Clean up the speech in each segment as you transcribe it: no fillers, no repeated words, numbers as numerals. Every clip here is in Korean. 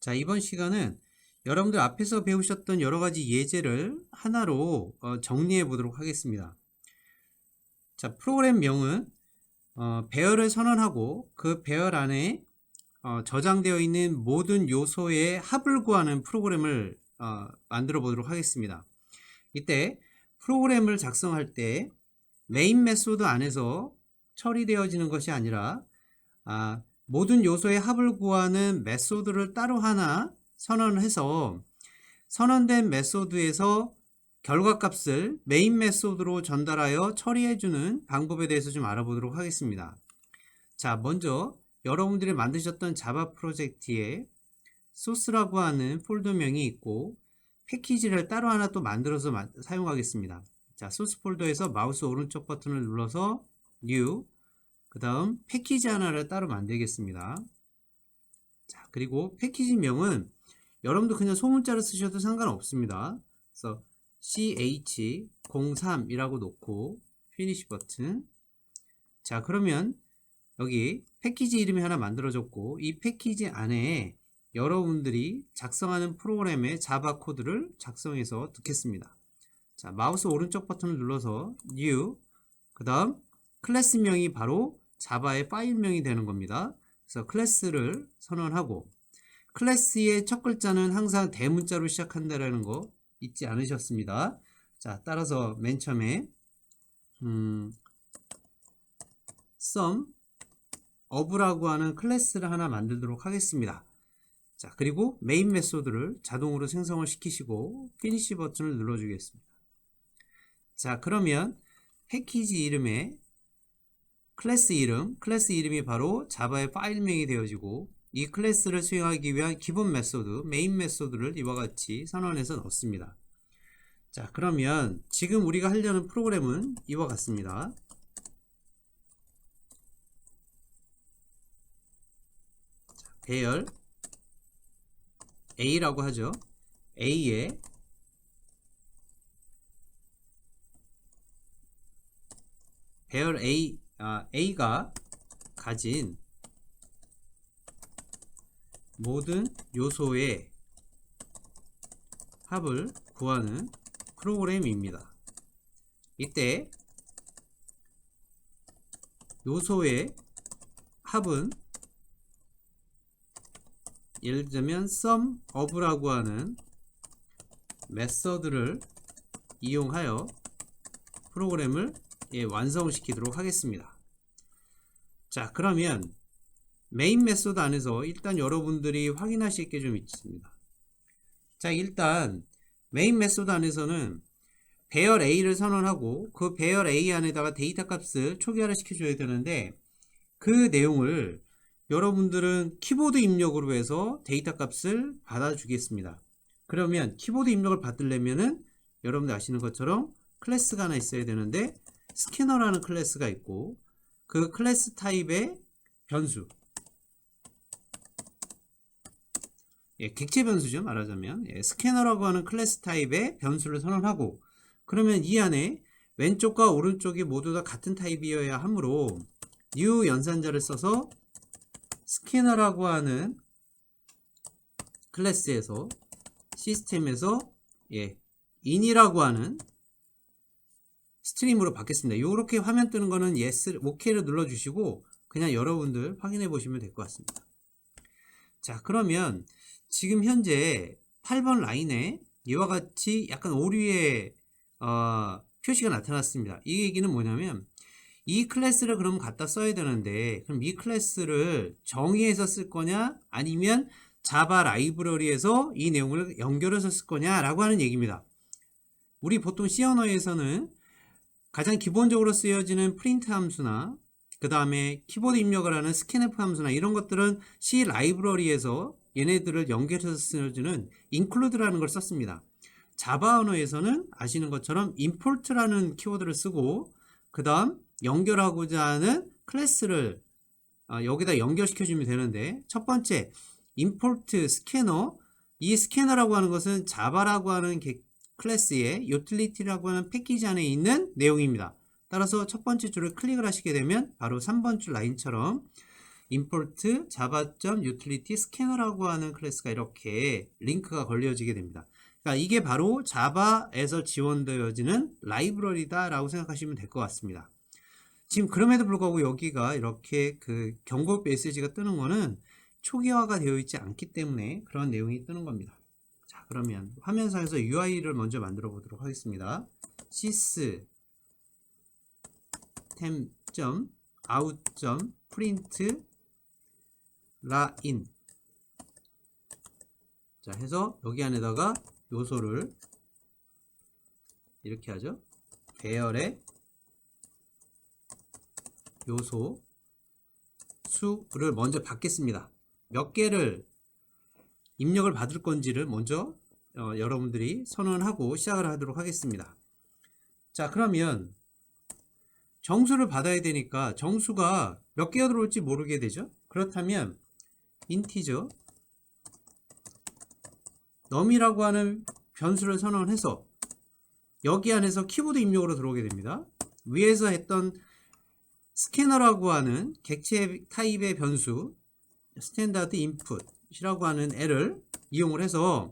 자, 이번 시간은 여러분들 앞에서 배우셨던 여러 가지 예제를 하나로 정리해 보도록 하겠습니다. 자, 프로그램명은 배열을 선언하고 그 배열 안에 저장되어 있는 모든 요소의 합을 구하는 프로그램을 만들어 보도록 하겠습니다. 이때 프로그램을 작성할 때 메인 메소드 안에서 처리되어지는 것이 아니라 모든 요소의 합을 구하는 메소드를 따로 하나 선언해서 선언된 메소드에서 결과값을 메인 메소드로 전달하여 처리해주는 방법에 대해서 좀 알아보도록 하겠습니다. 자, 먼저 여러분들이 만드셨던 자바 프로젝트에 소스라고 하는 폴더명이 있고 패키지를 따로 하나 또 만들어서 사용하겠습니다. 자, 소스 폴더에서 마우스 오른쪽 버튼을 눌러서 New, 그 다음 패키지 하나를 따로 만들겠습니다. 자, 그리고 패키지명은 여러분도 그냥 소문자를 쓰셔도 상관없습니다. 그래서 ch03이라고 놓고 피니시 버튼. 자, 그러면 여기 패키지 이름이 하나 만들어졌고 이 패키지 안에 여러분들이 작성하는 프로그램의 자바 코드를 작성해서 넣겠습니다. 자, 마우스 오른쪽 버튼을 눌러서 New, 그 다음 클래스명이 바로 자바의 파일명이 되는 겁니다. 그래서 클래스를 선언하고 클래스의 첫 글자는 항상 대문자로 시작한다라는 거 잊지 않으셨습니다. 자, 따라서 맨 처음에 sum of라고 하는 클래스를 하나 만들도록 하겠습니다. 자, 그리고 메인 메소드를 자동으로 생성을 시키시고 피니시 버튼을 눌러주겠습니다. 자, 그러면 패키지 이름에 클래스 이름이 바로 자바의 파일명이 되어지고 이 클래스를 수행하기 위한 기본 메소드, 메인 메소드를 이와 같이 선언해서 넣습니다. 자, 그러면 지금 우리가 하려는 프로그램은 이와 같습니다. 자, 배열 A라고 하죠. A에 배열 A가 가진 모든 요소의 합을 구하는 프로그램입니다. 이때 요소의 합은 예를 들면 sum of라고 하는 메서드를 이용하여 프로그램을 완성시키도록 하겠습니다. 자, 그러면 메인 메소드 안에서 일단 여러분들이 확인하실 게 좀 있습니다. 자, 일단 메인 메소드 안에서는 배열 A를 선언하고 그 배열 A 안에다가 데이터 값을 초기화를 시켜줘야 되는데 그 내용을 여러분들은 키보드 입력으로 해서 데이터 값을 받아주겠습니다. 그러면 키보드 입력을 받으려면은 여러분들 아시는 것처럼 클래스가 하나 있어야 되는데 스캐너라는 클래스가 있고 그 클래스 타입의 변수, 객체 변수죠, 말하자면. 스캐너라고 하는 클래스 타입의 변수를 선언하고 그러면 이 안에 왼쪽과 오른쪽이 모두 다 같은 타입이어야 하므로 new 연산자를 써서 스캐너라고 하는 클래스에서 시스템에서 in이라고 하는 스트림으로 바뀌었습니다. 이렇게 화면 뜨는 거는 yes, OK를 눌러주시고 그냥 여러분들 확인해 보시면 될 것 같습니다. 자, 그러면 지금 현재 8번 라인에 이와 같이 약간 오류의 표시가 나타났습니다. 이 얘기는 뭐냐면 이 클래스를 그럼 갖다 써야 되는데 그럼 이 클래스를 정의해서 쓸 거냐 아니면 자바 라이브러리에서 이 내용을 연결해서 쓸 거냐 라고 하는 얘기입니다. 우리 보통 C 언어에서는 가장 기본적으로 쓰여지는 프린트 함수나 그 다음에 키보드 입력을 하는 스캔F 함수나 이런 것들은 C 라이브러리에서 얘네들을 연결해서 쓰여지는 include라는 걸 썼습니다. 자바 언어에서는 아시는 것처럼 import라는 키워드를 쓰고 그 다음 연결하고자 하는 클래스를 여기다 연결시켜주면 되는데 첫 번째 import 스캐너, 이 스캐너라고 하는 것은 자바라고 하는 클래스의 utility라고 하는 패키지 안에 있는 내용입니다. 따라서 첫 번째 줄을 클릭을 하시게 되면 바로 3번 줄 라인처럼 import java.utility scanner라고 하는 클래스가 이렇게 링크가 걸려지게 됩니다. 그러니까 이게 바로 자바에서 지원되어지는 라이브러리다 라고 생각하시면 될 것 같습니다. 지금 그럼에도 불구하고 여기가 이렇게 그 경고 메시지가 뜨는 거는 초기화가 되어 있지 않기 때문에 그런 내용이 뜨는 겁니다. 자, 그러면 화면상에서 UI를 먼저 만들어 보도록 하겠습니다. sys temp.out.print line 자 해서 여기 안에다가 요소를 이렇게 하죠. 배열의 요소 수를 먼저 받겠습니다. 몇 개를 입력을 받을 건지를 먼저 여러분들이 선언하고 시작을 하도록 하겠습니다. 자, 그러면 정수를 받아야 되니까 정수가 몇 개가 들어올지 모르게 되죠. 그렇다면 인티저 num이라고 하는 변수를 선언해서 여기 안에서 키보드 입력으로 들어오게 됩니다. 위에서 했던 스캐너라고 하는 객체 타입의 변수 스탠다드 인풋이라고 하는 애를 이용을 해서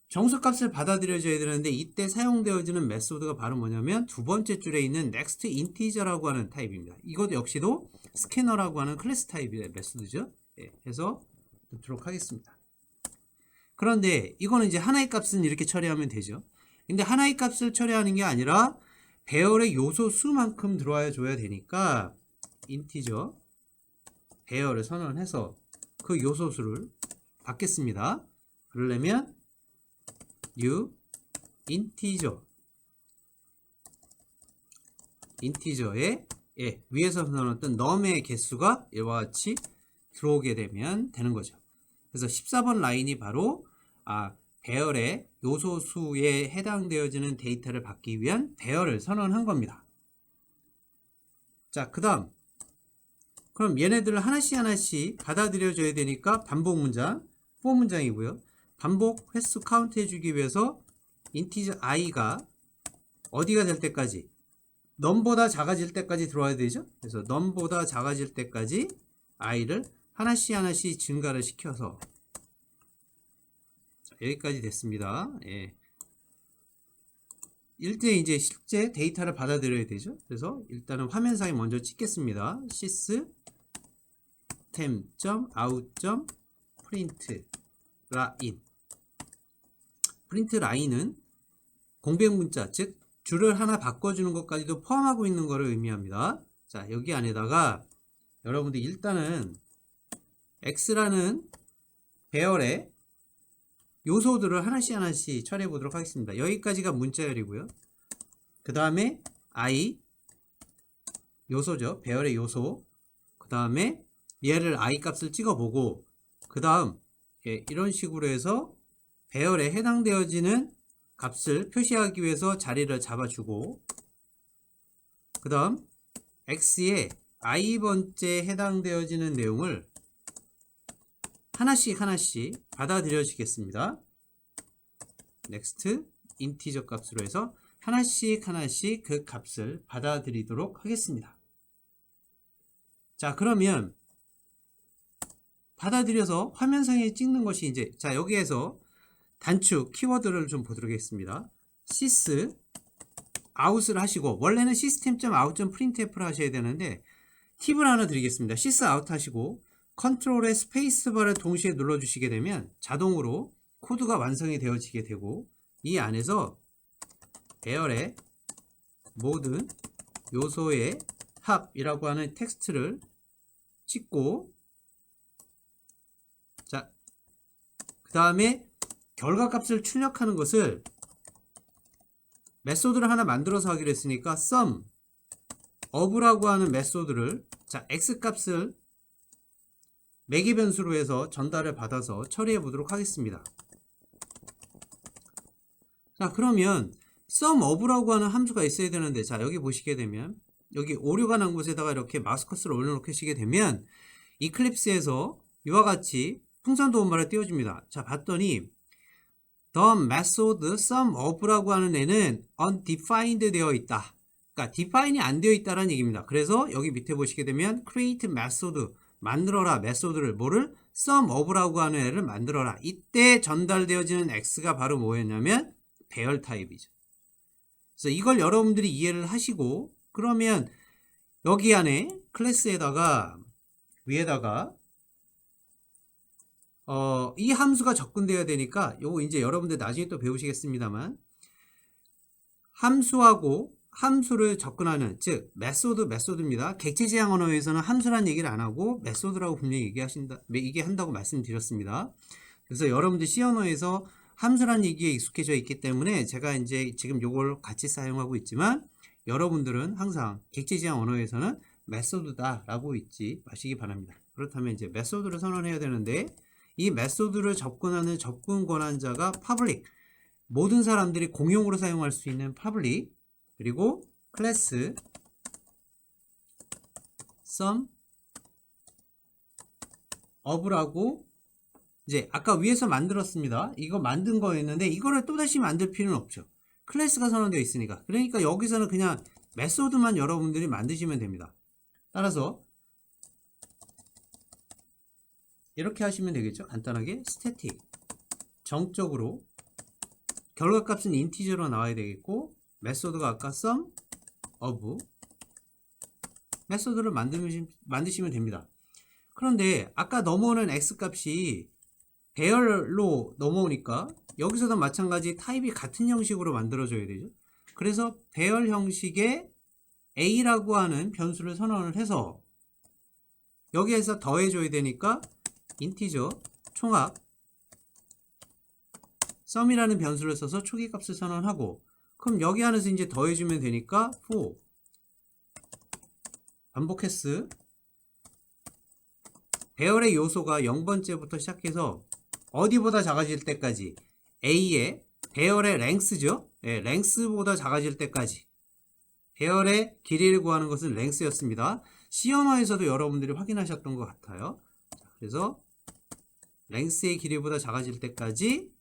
정수값을 받아들여줘야 되는데 이때 사용되어지는 메소드가 바로 뭐냐면 두 번째 줄에 있는 next integer라고 하는 타입입니다. 이것도 역시도 스캐너라고 하는 클래스 타입의 메소드죠. 예, 해서 넣도록 하겠습니다. 그런데 이거는 이제 하나의 값은 이렇게 처리하면 되죠. 근데 하나의 값을 처리하는 게 아니라 배열의 요소 수만큼 들어와 줘야 되니까 인티저 배열을 선언해서 그 요소 수를 받겠습니다. 그러려면 new 인티저의 위에서 선언했던 num의 개수가 이와 같이 들어오게 되면 되는 거죠. 그래서 14번 라인이 바로 배열의 요소 수에 해당되어지는 데이터를 받기 위한 배열을 선언한 겁니다. 자, 그 다음 그럼 얘네들을 하나씩 받아들여줘야 되니까 반복 문장, for 문장이고요. 반복 횟수 카운트 해주기 위해서 인티저 i가 어디가 될 때까지 num보다 작아질 때까지 들어와야 되죠. 그래서 num보다 작아질 때까지 i를 하나씩 증가를 시켜서 자, 여기까지 됐습니다. 예. 일대 이제 실제 데이터를 받아들여야 되죠. 그래서 일단은 화면상에 먼저 찍겠습니다. sys temp.out.print line 프린트 라인은 공백 문자, 즉 줄을 하나 바꿔주는 것까지도 포함하고 있는 것을 의미합니다. 자, 여기 안에다가 여러분들 일단은 x라는 배열의 요소들을 하나씩 처리해 보도록 하겠습니다. 여기까지가 문자열이고요. 그 다음에 i 요소죠. 배열의 요소. 그 다음에 얘를 i 값을 찍어보고 그 다음 이런 식으로 해서 배열에 해당되어지는 값을 표시하기 위해서 자리를 잡아주고 그 다음 x의 i번째 해당되어지는 내용을 하나씩 받아들여지겠습니다. next 인티저 값으로 해서 하나씩 그 값을 받아들이도록 하겠습니다. 자, 그러면 받아들여서 화면상에 찍는 것이 이제 자 여기에서 단축 키워드를 좀 보도록 하겠습니다. sys out을 하시고 원래는 system.out.printf를 하셔야 되는데 팁을 하나 드리겠습니다. sys out 하시고 컨트롤의 스페이스바를 동시에 눌러주시게 되면 자동으로 코드가 완성이 되어지게 되고 이 안에서 배열의 모든 요소의 합이라고 하는 텍스트를 찍고 자, 그 다음에 결과값을 출력하는 것을 메소드를 하나 만들어서 하기로 했으니까 sum of라고 하는 메소드를 자 x값을 매개 변수로 해서 전달을 받아서 처리해 보도록 하겠습니다. 자, 그러면 sum of라고 하는 함수가 있어야 되는데 자 여기 보시게 되면 여기 오류가 난 곳에다가 이렇게 마우스 커서를 올려놓으시게 되면 이클립스에서 이와 같이 풍선 도움말을 띄워줍니다. 자, 봤더니 the method sum of라고 하는 애는 undefined 되어 있다. 그러니까 define이 안 되어 있다는 얘기입니다. 그래서 여기 밑에 보시게 되면 create method 만들어라 메소드를 뭐를 sum of라고 하는 애를 만들어라. 이때 전달되어지는 x가 바로 뭐였냐면 배열 타입이죠. 그래서 이걸 여러분들이 이해를 하시고 그러면 여기 안에 클래스에다가 위에다가 이 함수가 접근되어야 되니까 요거 이제 여러분들 나중에 또 배우시겠습니다만 함수를 접근하는 즉 메소드입니다. 객체 지향 언어에서는 함수란 얘기를 안 하고 메소드라고 분명히 얘기한다고 말씀드렸습니다. 그래서 여러분들 C 언어에서 함수란 얘기에 익숙해져 있기 때문에 제가 이제 지금 요걸 같이 사용하고 있지만 여러분들은 항상 객체 지향 언어에서는 메소드다 라고 잊지 마시기 바랍니다. 그렇다면 이제 메소드를 선언해야 되는데 이 메소드를 접근하는 접근 권한자가 퍼블릭, 모든 사람들이 공용으로 사용할 수 있는 퍼블릭, 그리고 클래스 sum of라고 이제 아까 위에서 만들었습니다. 이거 만든 거였는데 이거를 또다시 만들 필요는 없죠. 클래스가 선언되어 있으니까. 그러니까 여기서는 그냥 메소드만 여러분들이 만드시면 됩니다. 따라서 이렇게 하시면 되겠죠. 간단하게 static 정적으로 결과값은 인티저로 나와야 되겠고 메소드가 아까 sum of 메소드를 만드시면 됩니다. 그런데 아까 넘어오는 x값이 배열로 넘어오니까 여기서도 마찬가지 타입이 같은 형식으로 만들어져야 되죠. 그래서 배열 형식의 a라고 하는 변수를 선언을 해서 여기에서 더해줘야 되니까 인티저 총합 sum이라는 변수를 써서 초기값을 선언하고 그럼 여기 안에서 이제 더해주면 되니까 for 반복했스 배열의 요소가 0번째부터 시작해서 어디보다 작아질 때까지 A의 배열의 랭스죠. 네, 랭스보다 작아질 때까지 배열의 길이를 구하는 것은 랭스였습니다. C 언어에서도 여러분들이 확인하셨던 것 같아요. 그래서 랭스의 길이보다 작아질 때까지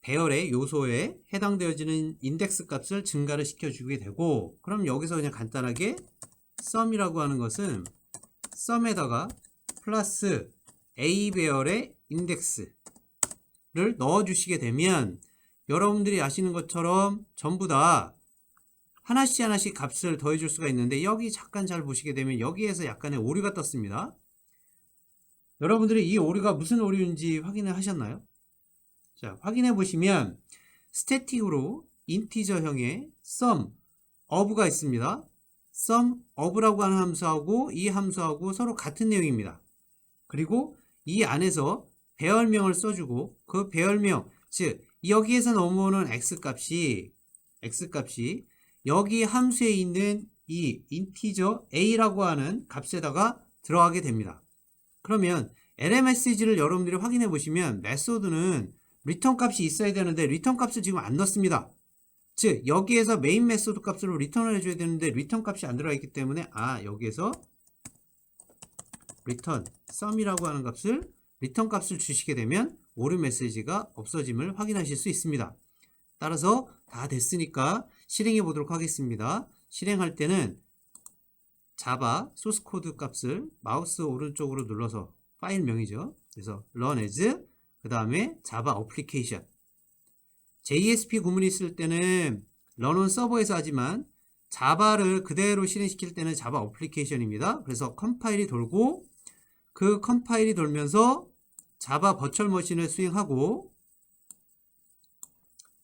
배열의 요소에 해당되어지는 인덱스 값을 증가를 시켜주게 되고 그럼 여기서 그냥 간단하게 sum이라고 하는 것은 sum에다가 플러스 A 배열의 인덱스를 넣어주시게 되면 여러분들이 아시는 것처럼 전부 다 하나씩 값을 더해줄 수가 있는데 여기 잠깐 잘 보시게 되면 여기에서 약간의 오류가 떴습니다. 여러분들이 이 오류가 무슨 오류인지 확인을 하셨나요? 자, 확인해 보시면 스태틱으로 인티저형의 sum of가 있습니다. sum of라고 하는 함수하고 이 함수하고 서로 같은 내용입니다. 그리고 이 안에서 배열명을 써주고 그 배열명 즉 여기에서 넘어오는 x값이 여기 함수에 있는 이 인티저 a라고 하는 값에다가 들어가게 됩니다. 그러면 LMSG를 여러분들이 확인해 보시면 메소드는 리턴 값이 있어야 되는데 리턴 값을 지금 안 넣습니다. 즉 여기에서 메인 메소드 값으로 리턴을 해줘야 되는데 리턴 값이 안 들어가 있기 때문에 여기에서 return sum이라고 하는 값을 리턴 값을 주시게 되면 오류 메시지가 없어짐을 확인하실 수 있습니다. 따라서 다 됐으니까 실행해 보도록 하겠습니다. 실행할 때는 자바 소스 코드 값을 마우스 오른쪽으로 눌러서 파일명이죠. 그래서 run as 그 다음에 자바 어플리케이션 JSP 구문이 있을 때는 run on 서버에서 하지만 자바를 그대로 실행시킬 때는 자바 어플리케이션입니다. 그래서 컴파일이 돌고 그 컴파일이 돌면서 자바 버추얼 머신을 수행하고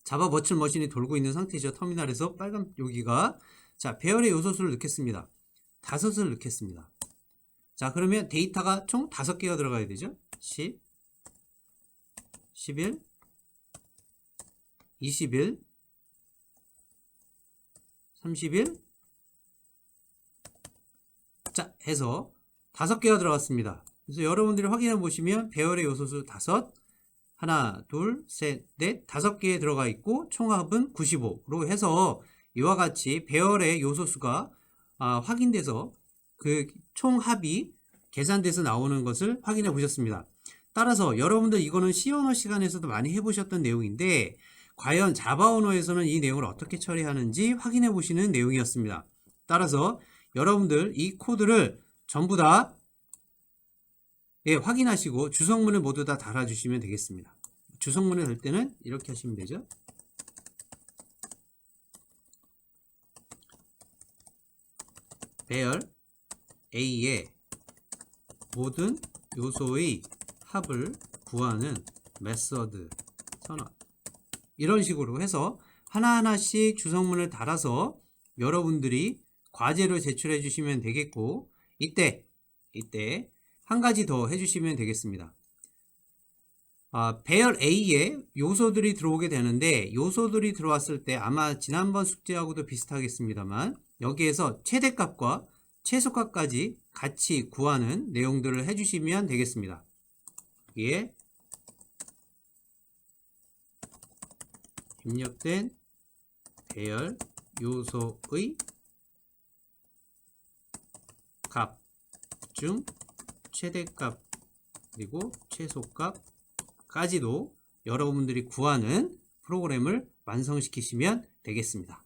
자바 버추얼 머신이 돌고 있는 상태죠. 터미널에서 빨간 여기가 자 배열의 요소수를 넣겠습니다. 5을 넣겠습니다. 자 그러면 데이터가 총 5개가 들어가야 되죠. 10 11 21 31 자 해서 5개가 들어갔습니다. 그래서 여러분들이 확인해 보시면 배열의 요소수 5 하나 둘 셋 넷 5개에 들어가 있고 총합은 95로 해서 이와 같이 배열의 요소수가 확인돼서 그 총합이 계산돼서 나오는 것을 확인해 보셨습니다. 따라서 여러분들 이거는 C 언어 시간에서도 많이 해보셨던 내용인데 과연 자바 언어에서는 이 내용을 어떻게 처리하는지 확인해 보시는 내용이었습니다. 따라서 여러분들 이 코드를 전부 다 예, 확인하시고 주성문을 모두 다 달아주시면 되겠습니다. 주성문을 달 때는 이렇게 하시면 되죠. 배열 A의 모든 요소의 합을 구하는 메서드 선언. 이런 식으로 해서 하나하나씩 주성문을 달아서 여러분들이 과제로 제출해 주시면 되겠고, 이때 한 가지 더 해주시면 되겠습니다. 배열 A에 요소들이 들어오게 되는데, 요소들이 들어왔을 때 아마 지난번 숙제하고도 비슷하겠습니다만 여기에서 최대값과 최소값까지 같이 구하는 내용들을 해주시면 되겠습니다. 여기에 입력된 배열 요소의 값 중 최대값 그리고 최소값까지도 여러분들이 구하는 프로그램을 완성시키시면 되겠습니다.